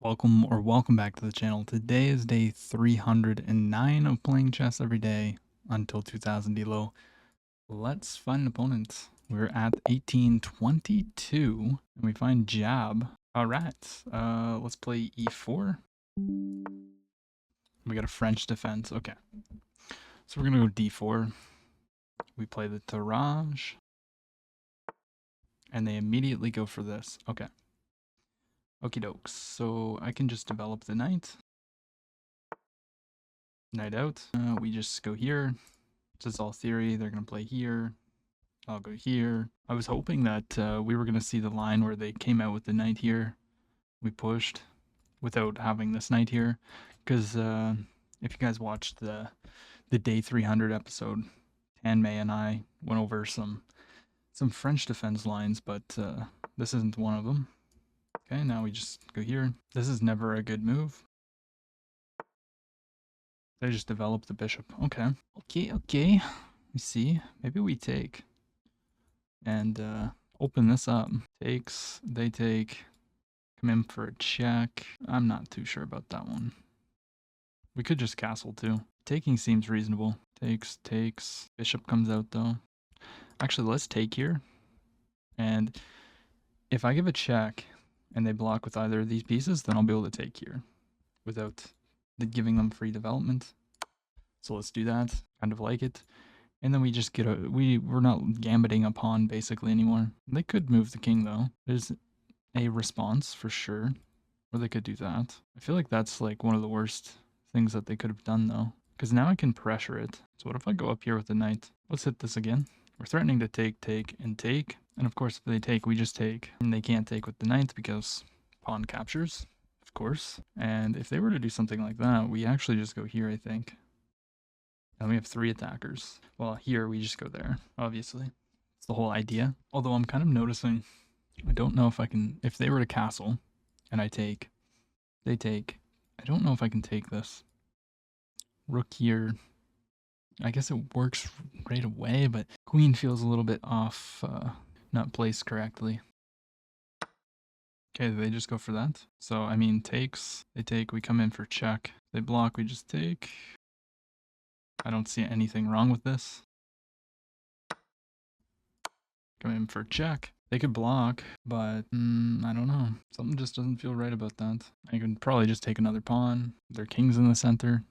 Welcome back to the channel. Today is day 309 of playing chess every day until 2000 elo. Let's find an opponent. We're at 1822 and we find Jab. Alright, let's play e4. We got a French defense. Okay. So we're gonna go d4. We play the Taraj. And they immediately go for this. Okay. Okie dokes. So I can just develop the knight. Knight out. We just go here. This is all theory. They're going to play here. I'll go here. I was hoping that we were going to see the line where they came out with the knight here. We pushed without having this knight here. Because if you guys watched the day 300 episode, Tan Mei and I went over some French defense lines, but this isn't one of them. Okay, now we just go here. This is never a good move. They just developed the bishop. Okay. Okay. Let me see. Maybe we take and open this up. Takes, they take, come in for a check. I'm not too sure about that one. We could just castle too. Taking seems reasonable. Takes. Bishop comes out though. Actually, let's take here. And if I give a check and they block with either of these pieces, then I'll be able to take here without giving them free development. So let's do that. Kind of like it. And then we just get we're not gambiting a pawn basically anymore. They could move the king though. There's a response for sure. Or they could do that. I feel like that's like one of the worst things that they could have done though. Because now I can pressure it. So what if I go up here with the knight? Let's hit this again. We're threatening to take. And of course if they take, we just take. And they can't take with the knight because pawn captures, of course. And if they were to do something like that, we actually just go here, I think. And we have 3 attackers. Well, here we just go there, obviously. It's the whole idea. Although I'm kind of noticing, I don't know if I can, if they were to castle and I take, they take, I don't know if I can take this. Rook here, I guess it works right away, but queen feels a little bit off, not placed correctly. Okay, they just go for that. So, I mean, takes, they take, we come in for check. They block, we just take. I don't see anything wrong with this. Come in for check. They could block, but I don't know. Something just doesn't feel right about that. I could probably just take another pawn. Their king's in the center.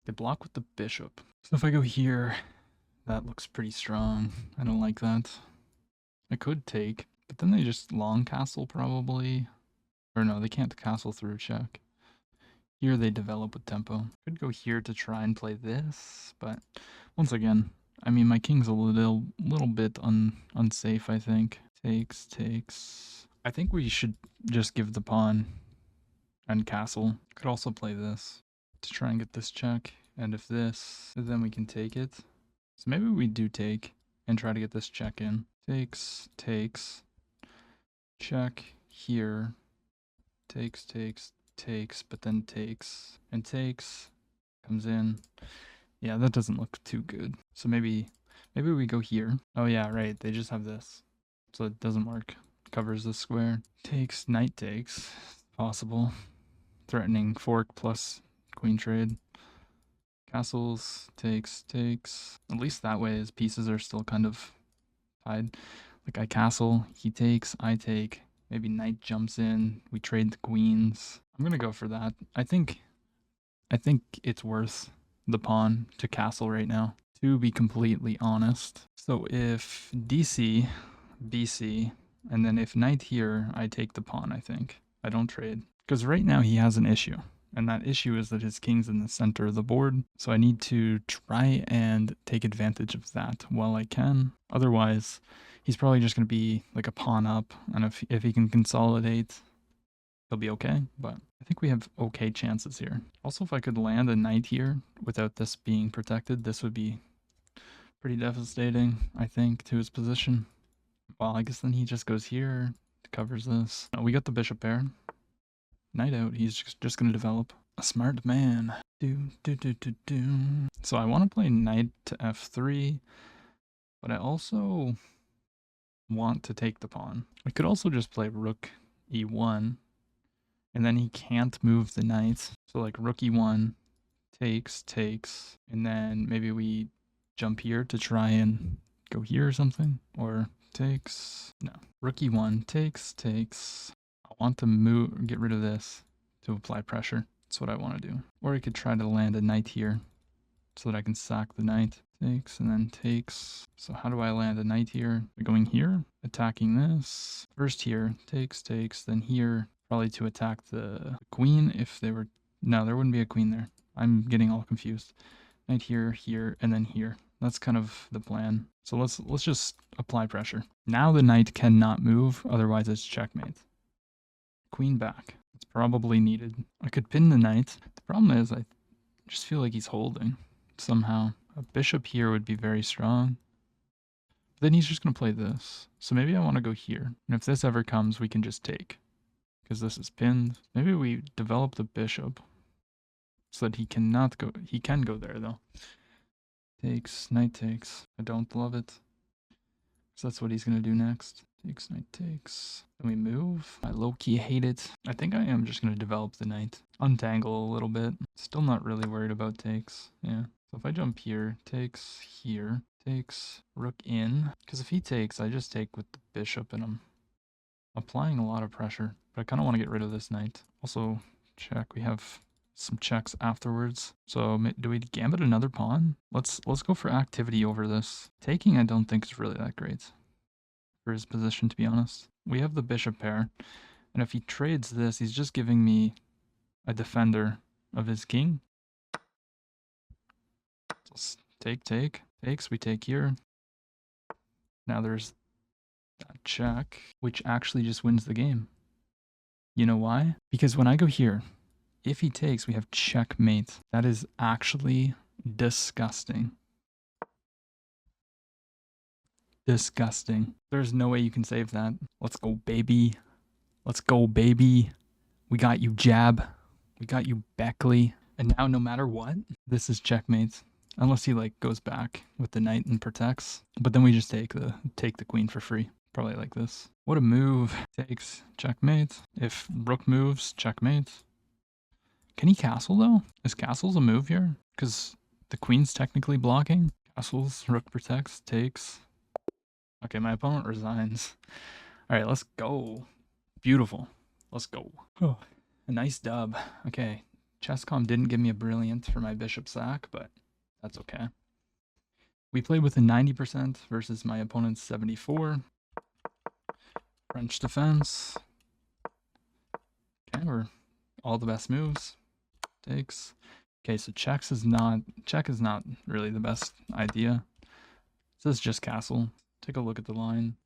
They block with the bishop. So if I go here, that looks pretty strong. I don't like that. I could take, but then they just long castle probably. Or no, they can't castle through check. Here they develop with tempo. Could go here to try and play this, but once again, I mean, my king's a little bit unsafe, I think. Takes. I think we should just give the pawn and castle. Could also play this to try and get this check. And if this, then we can take it. So maybe we do take and try to get this check in. Takes. Check here. Takes, but then takes. And takes. Comes in. Yeah, that doesn't look too good. So maybe we go here. Oh yeah, right. They just have this. So it doesn't work. Covers the square. Takes, knight takes. Possible. Threatening fork plus queen trade. Castles, takes. At least that way his pieces are still kind of tied. Like I castle, he takes, I take. Maybe knight jumps in. We trade the queens. I'm gonna go for that. I think it's worth the pawn to castle right now, to be completely honest. So if DC, BC, and then if knight here, I take the pawn, I think. I don't trade. Because right now he has an issue. And that issue is that his king's in the center of the board. So I need to try and take advantage of that while I can. Otherwise, he's probably just going to be like a pawn up. And if he can consolidate, he'll be okay. But I think we have okay chances here. Also, if I could land a knight here without this being protected, this would be pretty devastating, I think, to his position. Well, I guess then he just goes here, covers this. No, we got the bishop pair. Knight out, he's just going to develop. A smart man. So I want to play knight to f3, but I also want to take the pawn. I could also just play rook e1 And then he can't move the knight. So like rook e1, takes, and then maybe we jump here to try and go here or something. Or takes, no. Rook e1, takes. I want to move, get rid of this to apply pressure. That's what I want to do. Or I could try to land a knight here so that I can sack the knight. Takes and then takes. So how do I land a knight here? Going here, attacking this. First here, takes, then here, probably to attack the queen if they were... No, there wouldn't be a queen there. I'm getting all confused. Knight here, here, and then here. That's kind of the plan. So let's just apply pressure. Now the knight cannot move, otherwise it's checkmate. Queen back. It's probably needed. I could pin the knight. The problem is I just feel like he's holding somehow. A bishop here would be very strong. Then he's just going to play this. So maybe I want to go here. And if this ever comes, we can just take. Because this is pinned. Maybe we develop the bishop. So that he cannot go. He can go there though. Takes, knight takes. I don't love it. So that's what he's going to do next. Takes, knight takes. Then we move. I low-key hate it. I think I am just going to develop the knight. Untangle a little bit. Still not really worried about takes. Yeah. So if I jump here, takes here, takes rook in. Because if he takes, I just take with the bishop and I'm applying a lot of pressure. But I kind of want to get rid of this knight. Also, check. We have some checks afterwards. So do we gambit another pawn? Let's go for activity over this. Taking I don't think is really that great for his position, to be honest. We have the bishop pair, and if he trades this, he's just giving me a defender of his king. Let's takes, we take here. Now there's that check, which actually just wins the game. You know why? Because when I go here, if he takes, we have checkmate. That is actually disgusting. Disgusting. There's no way you can save that. Let's go, baby. Let's go, baby. We got you, jab. We got you, Beckley. And now, no matter what, this is checkmate. Unless he, like, goes back with the knight and protects. But then we just take the queen for free. Probably like this. What a move. Takes, checkmate. If rook moves, checkmate. Can he castle, though? Is castles a move here? Because the queen's technically blocking. Castles, rook protects, takes. Okay, my opponent resigns. All right, let's go. Beautiful. Let's go. Oh, a nice dub. Okay, Chesscom didn't give me a brilliant for my bishop sack, but that's okay. We played with a 90% versus my opponent's 74. French defense. Okay, we're all the best moves. Takes. Okay, so check is not really the best idea. This is just castle. Take a look at the line.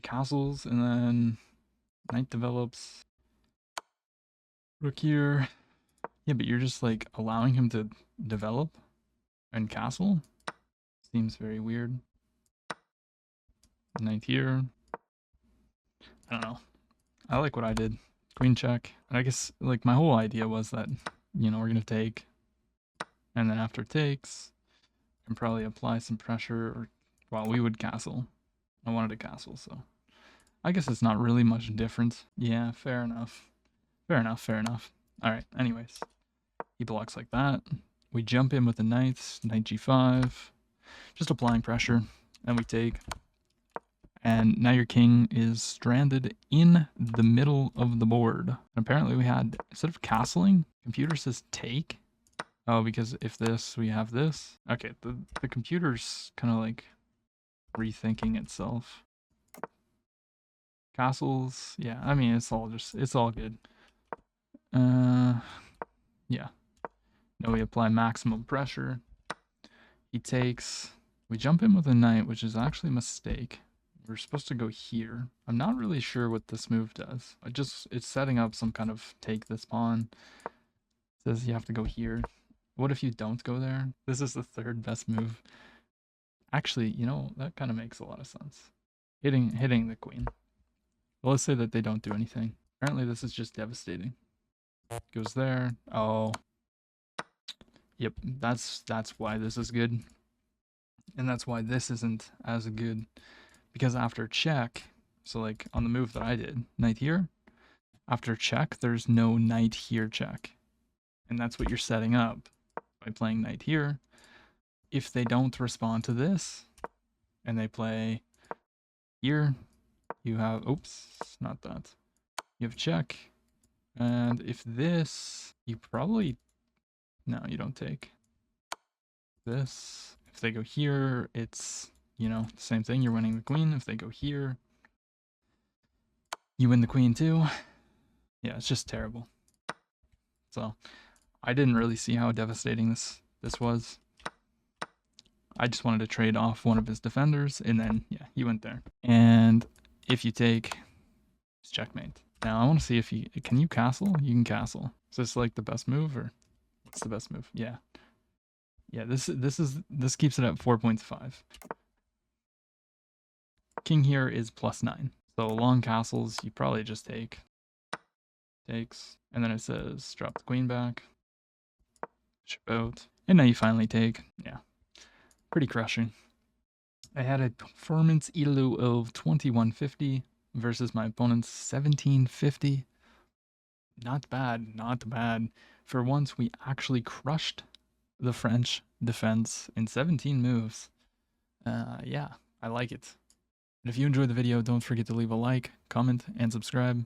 Castles, and then knight develops. Rook here. Yeah, but you're just like allowing him to develop and castle? Seems very weird. Knight here. I don't know. I like what I did. Queen check. And I guess like my whole idea was that, you know, we're gonna take. And then after takes, I can probably apply some pressure, or well, we would castle. I wanted to castle, so I guess it's not really much different. Yeah, fair enough. Fair enough. Alright, anyways. He blocks like that. We jump in with the knight, knight g5. Just applying pressure. And we take. And now your king is stranded in the middle of the board. And apparently we had, instead of castling, computer says take. Oh, because if this, we have this. Okay, the computer's kind of like rethinking itself. Castles, yeah, I mean, it's all good. Yeah. Now we apply maximum pressure. He takes. We jump in with a knight, which is actually a mistake. We're supposed to go here. I'm not really sure what this move does. It's setting up some kind of take this pawn. It says you have to go here. What if you don't go there? This is the third best move. Actually, you know, that kind of makes a lot of sense. Hitting the queen. Well, let's say that they don't do anything. Apparently this is just devastating. Goes there. Oh. Yep, that's why this is good. And that's why this isn't as good. Because after check, so like on the move that I did, knight here, after check, there's no knight here check. And that's what you're setting up by playing knight here. If they don't respond to this, and they play here, you have, oops, not that. You have check. And if this, you probably, no, you don't take. This, if they go here, it's, you know, the same thing, you're winning the queen. If they go here, you win the queen too. Yeah, it's just terrible. So, I didn't really see how devastating this was. I just wanted to trade off one of his defenders, and then, yeah, he went there. And if you take, it's checkmate. Now, I want to see if can you castle? You can castle. Is this like the best move, or what's the best move? Yeah. Yeah, this keeps it at 4.5. King here is +9. So long castles, you probably just take. Takes. And then it says drop the queen back. Bishop out. And now you finally take. Yeah. Pretty crushing. I had a performance ELO of 2150 versus my opponent's 1750. Not bad, not bad. For once, we actually crushed the French defense in 17 moves. Yeah, I like it. And if you enjoyed the video, don't forget to leave a like, comment, and subscribe.